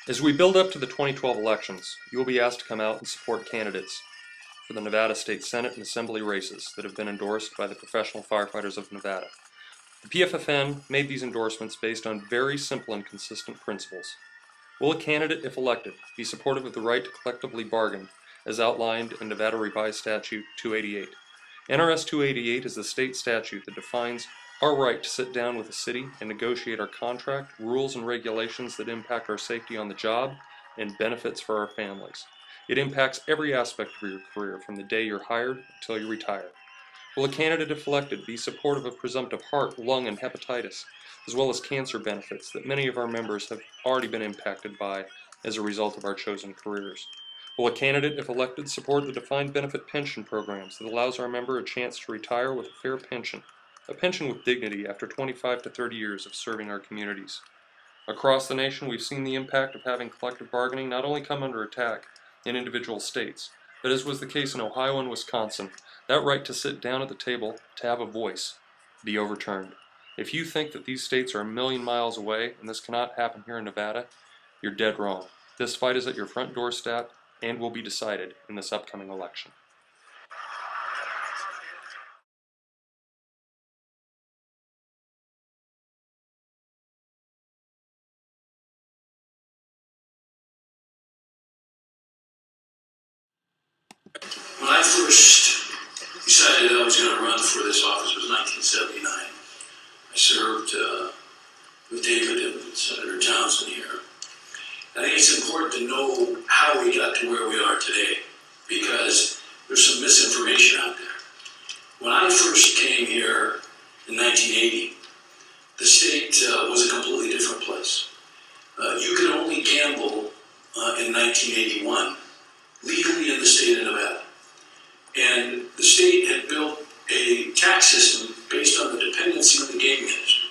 As we build up to the 2012 elections, you will be asked to come out and support candidates for the Nevada State Senate and Assembly races that have been endorsed by the Professional Firefighters of Nevada. The PFFN made these endorsements based on very simple and consistent principles. Will a candidate, if elected, be supportive of the right to collectively bargain as outlined in Nevada Revised Statute 288? NRS 288 is the state statute that defines our right to sit down with the city and negotiate our contract, rules, and regulations that impact our safety on the job and benefits for our families. It impacts every aspect of your career from the day you're hired until you retire. Will a candidate, if elected, be supportive of presumptive heart, lung, and hepatitis, as well as cancer benefits that many of our members have already been impacted by as a result of our chosen careers? Will a candidate, if elected, support the defined benefit pension programs that allows our member a chance to retire with a fair pension, a pension with dignity after 25 to 30 years of serving our communities? Across the nation, we've seen the impact of having collective bargaining not only come under attack in individual states, but as was the case in Ohio and Wisconsin, that right to sit down at the table, to have a voice, be overturned. If you think that these states are a million miles away and this cannot happen here in Nevada, you're dead wrong. This fight is at your front doorstep and will be decided in this upcoming election. When I first decided I was going to run for this office, it was 1979. I served with David and Senator Townsend here. I think it's important to know how we got to where we are today, because there's some misinformation out there. When I first came here in 1980, the state was a completely different place. You could only gamble in 1981 legally in the state of Nevada. And the state had built a tax system based on the dependency on the gaming industry,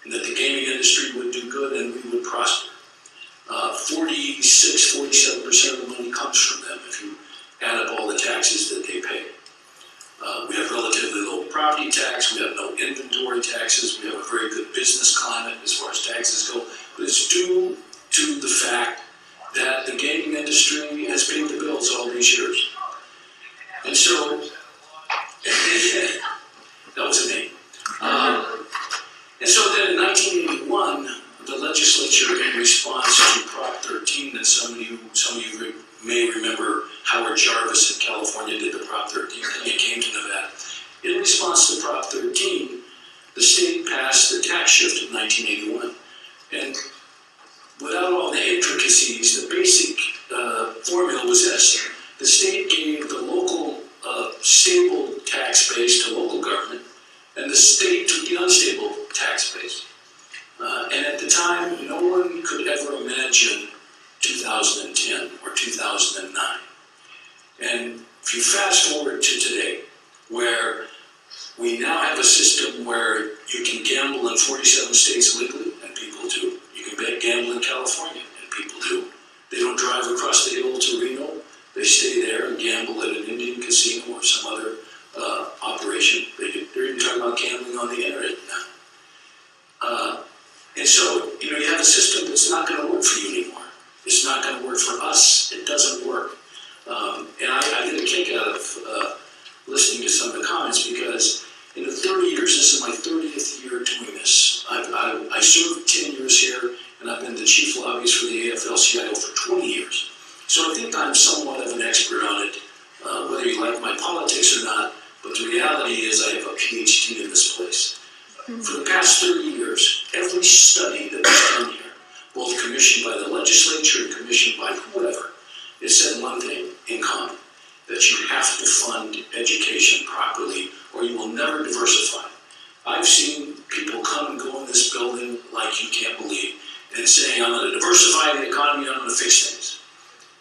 and that the gaming industry would do good and we would prosper. 47% of the money comes from them if you add up all the taxes that they pay. We have relatively low property tax, we have no inventory taxes, we have a very good business climate as far as taxes go, but it's due to the fact that the gaming industry has paid the bills all these years. And so, that was a name. And so then in 1981, the legislature, in response to Prop 13, and some of you may remember Howard Jarvis in California did the Prop 13 and it came to Nevada. In response to Prop 13, the state passed the tax shift in 1981. And without all the intricacies, the basic formula was this. The state gave the local stable tax base to local government, and the state took the unstable tax base. And at the time, no one could ever imagine 2010 or 2009. And if you fast forward to today, where we now have a system where you can gamble in 47 states legally, and people do. You can gamble in California, and people do. They don't drive across the hill to Reno. They stay there and gamble at an Indian casino or some other operation. They're even talking about gambling on the internet now. And so, you have a system that's not going to work for you anymore. It's not going to work for us. It doesn't work. And I get a kick out of listening to some of the comments, because in the 30 years, this is my 30th year doing this. I served 10 years here, and I've been the chief lobbyist for the AFL-CIO for 20 years. So I think I'm somewhat of an expert on it, whether you like my politics or not, but the reality is I have a PhD in this place. For the past 30 years, every study that was done here, both commissioned by the legislature and commissioned by whoever, it said one thing in common, that you have to fund education properly or you will never diversify. I've seen people come and go in this building like you can't believe, and saying, I'm going to diversify the economy, I'm going to fix things.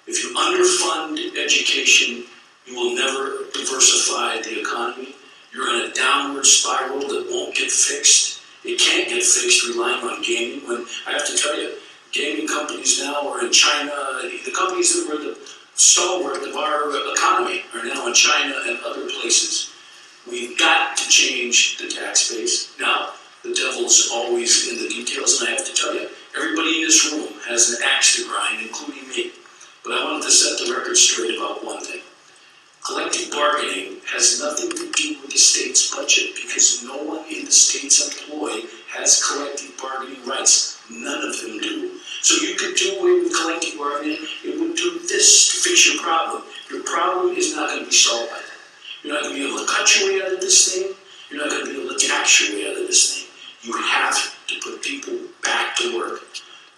If you underfund education, you will never diversify the economy. You're in a downward spiral that won't get fixed. It can't get fixed relying on gaming. When I have to tell you, gaming companies now are in China. The companies that were the stalwart of our economy are now in China and other places. We've got to change the tax base. Now, the devil's always in the details, and I have to tell you, everybody in this room has an axe to grind this thing, you're not going to be able to tax your way out of this thing. You have to put people back to work.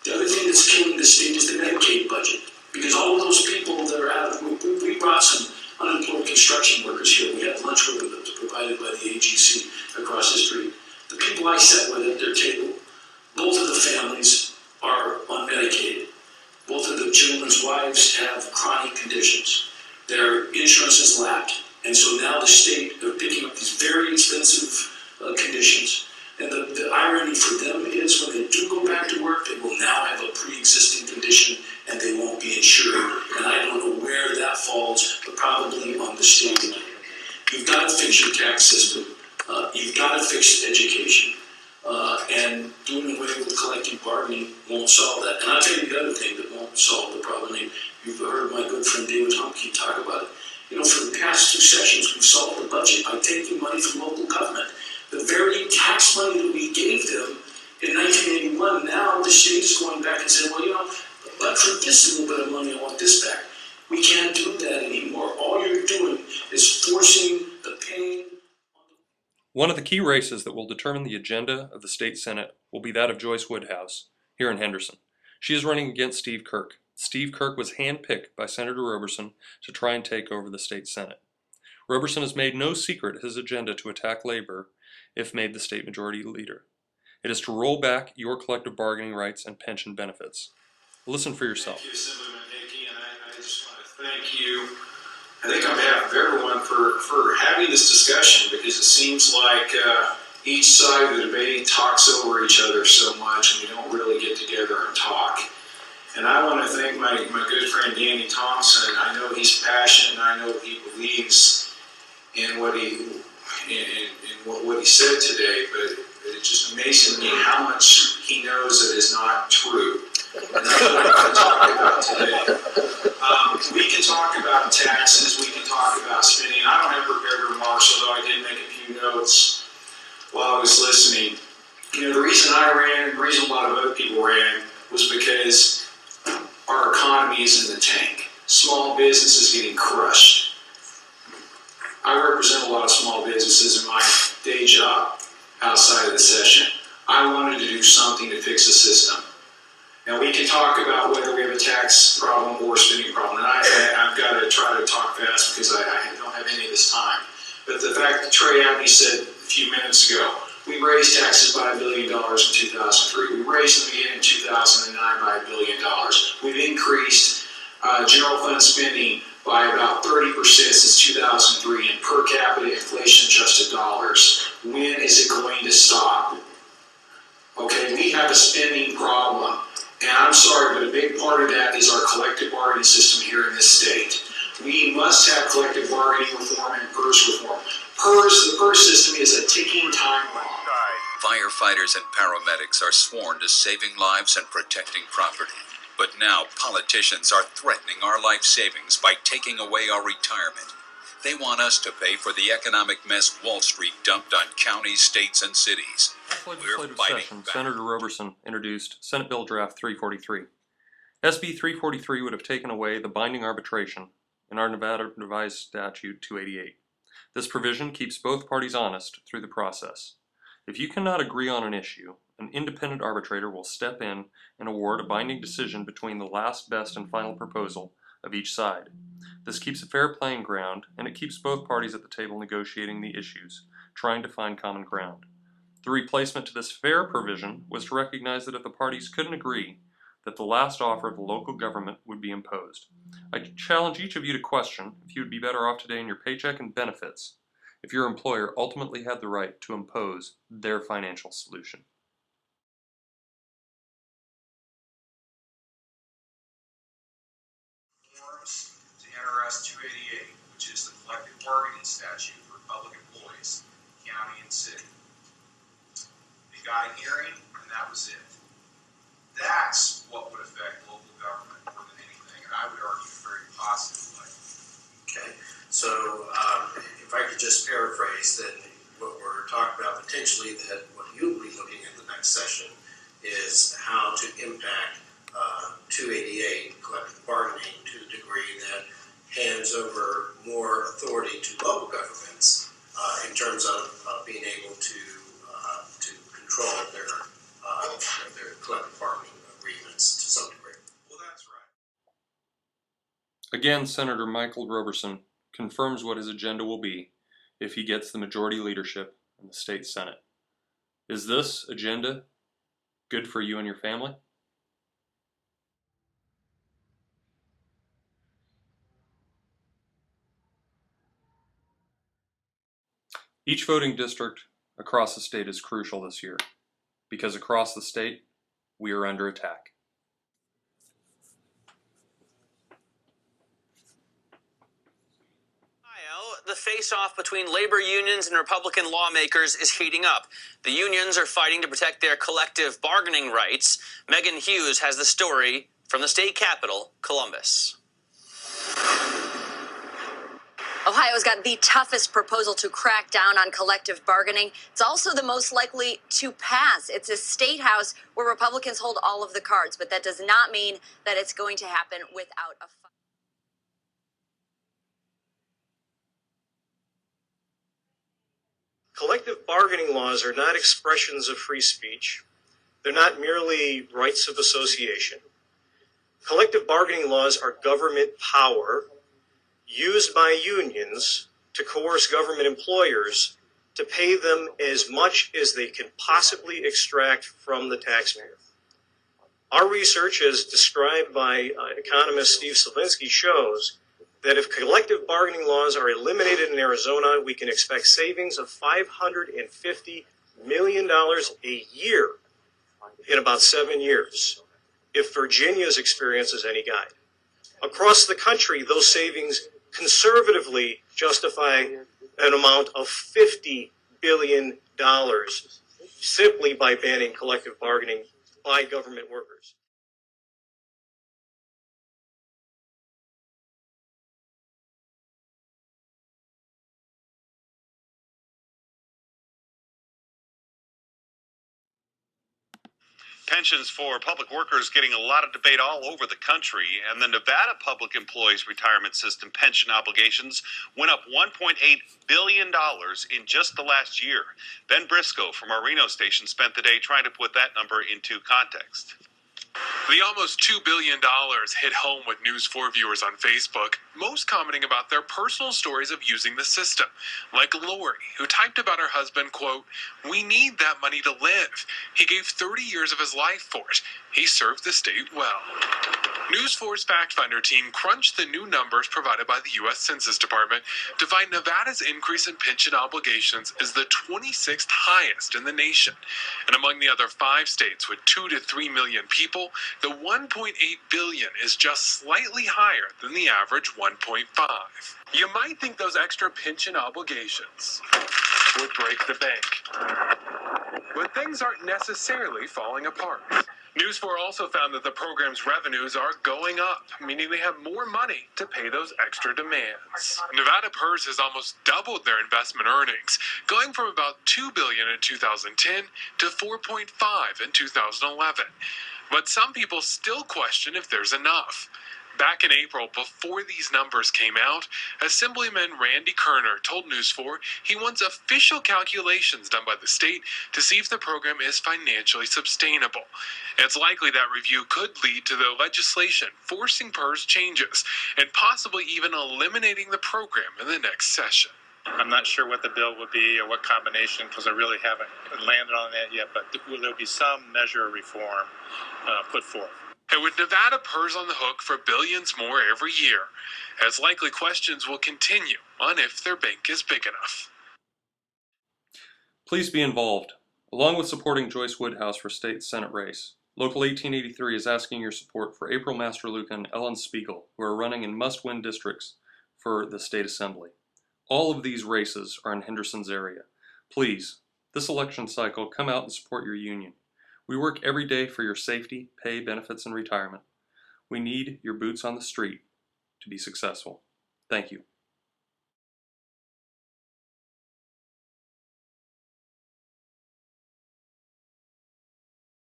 The other thing that's killing the state is the Medicaid budget, because all of those people that are out of, we brought some unemployed construction workers here. We had lunch with them that was provided by the AGC across the street. The people I sat with at their table, both of the families are on Medicaid. Both of the gentlemen's wives have chronic conditions. Their insurance is lapped. And so now the state are picking up these very expensive conditions. And the irony for them is when they do go back to work, they will now have a pre-existing condition and they won't be insured. And I don't know where that falls, but probably on the state. You've got to fix your tax system. You've got to fix education. And doing away with collective bargaining won't solve that. And I'll tell you the other thing that won't solve the problem. You've heard my good friend David Humke talk about it. You know, for the past 2 sessions, we've solved the budget by taking money from local government. The very tax money that we gave them in 1981, now the state is going back and saying, well, you know, but for this little bit of money, I want this back. We can't do that anymore. All you're doing is forcing the pain. One of the key races that will determine the agenda of the state Senate will be that of Joyce Woodhouse, here in Henderson. She is running against Steve Kirk. Steve Kirk was handpicked by Senator Roberson to try and take over the state Senate. Roberson has made no secret his agenda to attack labor if made the state majority leader. It is to roll back your collective bargaining rights and pension benefits. Listen for yourself. Thank you, Assemblyman Hickey, and I just want to thank you, I think on behalf of everyone, for having this discussion, because it seems like each side of the debate talks over each other so much and we don't really get together and talk. And I want to thank my good friend Danny Thompson. I know he's passionate and I know he believes in what he said today, but it's just amazing to me how much he knows that is not true. And that's what we're going to talk about today. We can talk about taxes, we can talk about spending. I don't have prepared remarks, although I did make a few notes while I was listening. You know, the reason I ran, and the reason a lot of other people ran, was because our economy is in the tank. Small businesses getting crushed. I represent a lot of small businesses in my day job outside of the session. I wanted to do something to fix the system. Now we can talk about whether we have a tax problem or a spending problem, and I've got to try to talk fast because I don't have any of this time. But the fact that Trey Abney said a few minutes ago, we raised taxes by $1 billion in 2003. We raised them again in 2009 by $1 billion. We've increased general fund spending by about 30% since 2003 in per capita inflation-adjusted dollars. When is it going to stop? Okay, we have a spending problem. And I'm sorry, but a big part of that is our collective bargaining system here in this state. We must have collective bargaining reform and PERS reform. The PERS system is a ticking time bomb. Firefighters and paramedics are sworn to saving lives and protecting property. But now politicians are threatening our life savings by taking away our retirement. They want us to pay for the economic mess Wall Street dumped on counties, states, and cities. Legislative session, Senator Roberson introduced Senate Bill Draft 343. SB 343 would have taken away the binding arbitration in our Nevada Revised Statute 288. This provision keeps both parties honest through the process. If you cannot agree on an issue, an independent arbitrator will step in and award a binding decision between the last, best, and final proposal of each side. This keeps a fair playing ground, and it keeps both parties at the table negotiating the issues, trying to find common ground. The replacement to this fair provision was to recognize that if the parties couldn't agree, that the last offer of the local government would be imposed. I challenge each of you to question if you would be better off today in your paycheck and benefits if your employer ultimately had the right to impose their financial solution. Forms to NRS 288, which is the collective bargaining statute for public employees, county and city. They got a hearing, and that was it. That's what would affect local government more than anything, and I would argue very positively. Okay, so if I could just paraphrase, then what we're talking about potentially, that what you'll be looking at the next session is how to impact 288 collective bargaining to the degree that hands over more authority to local governments in terms of being able to control their collective bargaining agreements to some degree. Well, that's right. Again, Senator Michael Roberson confirms what his agenda will be if he gets the majority leadership in the state Senate. Is this agenda good for you and your family? Each voting district across the state is crucial this year, because across the state, we are under attack. The face-off between labor unions and Republican lawmakers is heating up. The unions are fighting to protect their collective bargaining rights. Megan Hughes has the story from the state capital, Columbus. Ohio's got the toughest proposal to crack down on collective bargaining. It's also the most likely to pass. It's a state house where Republicans hold all of the cards, but that does not mean that it's going to happen without a fight. Collective bargaining laws are not expressions of free speech. They're not merely rights of association. Collective bargaining laws are government power used by unions to coerce government employers to pay them as much as they can possibly extract from the taxpayer. Our research, as described by economist Steve Slavinsky, shows that if collective bargaining laws are eliminated in Arizona, we can expect savings of $550 million a year in about 7 years, if Virginia's experience is any guide. Across the country, those savings conservatively justify an amount of $50 billion simply by banning collective bargaining by government workers. Pensions for public workers getting a lot of debate all over the country, and the Nevada Public Employees Retirement System pension obligations went up $1.8 billion in just the last year. Ben Briscoe from our Reno station spent the day trying to put that number into context. The almost $2 billion hit home with News 4 viewers on Facebook, most commenting about their personal stories of using the system, like Lori, who typed about her husband, quote, "We need that money to live. He gave 30 years of his life for it. He served the state well." News 4's Fact Finder team crunched the new numbers provided by the U.S. Census Department to find Nevada's increase in pension obligations is the 26th highest in the nation. And among the other 5 states with 2 to 3 million people, the $1.8 billion is just slightly higher than the average 1.5. You might think those extra pension obligations would break the bank, but things aren't necessarily falling apart. News 4 also found that the program's revenues are going up, meaning they have more money to pay those extra demands. Nevada PERS has almost doubled their investment earnings, going from about $2 billion in 2010 to $4.5 in 2011. But some people still question if there's enough. Back in April, before these numbers came out, Assemblyman Randy Kerner told News 4 he wants official calculations done by the state to see if the program is financially sustainable. It's likely that review could lead to the legislation forcing PERS changes and possibly even eliminating the program in the next session. I'm not sure what the bill would be or what combination, because I really haven't landed on that yet, but there'll be some measure of reform put forth. And with Nevada PERS on the hook for billions more every year, as likely questions will continue on if their bank is big enough. Please be involved. Along with supporting Joyce Woodhouse for state Senate race, Local 1883 is asking your support for April Masterluca and Ellen Spiegel, who are running in must-win districts for the state assembly. All of these races are in Henderson's area. Please, this election cycle, come out and support your union. We work every day for your safety, pay, benefits, and retirement. We need your boots on the street to be successful. Thank you.